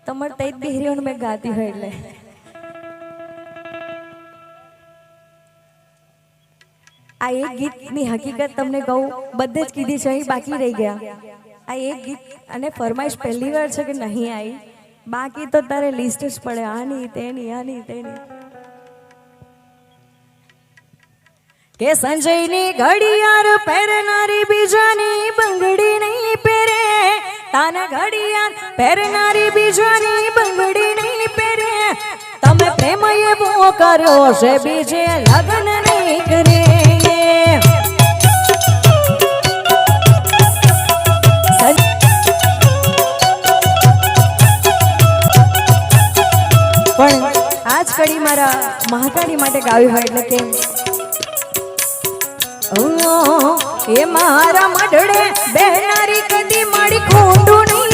તમારે તઈ બેહરીઓને મેં ગાતી હોય એટલે આ એક ગીતની હકીકત તમને કહું, બધે જ કીધી છે, અહીં બાકી રહી ગયા. આ એક ગીત અને ફરમાઈશ પહેલી વાર છે કે નહીં આવી, બાકી તો તારે લિસ્ટ જ પડે આની તેની. કે સંજયની ઘડિયાળ પહેરનારી બીજાની બંગડી નહીં પહેરે, તાના ઘડિયાળ પહેરનારી બીજાની બંગડી નહીં પહેરે. તમે પ્રેમ એવો કર્યો છે બીજે લગ્ન નહીં કરે. પણ આજ કડી મારા મહાકાળી માટે ગાવી હોય એટલે કે એ મારા મઢડે બેહનારી કદી મારી ખોટું નહીં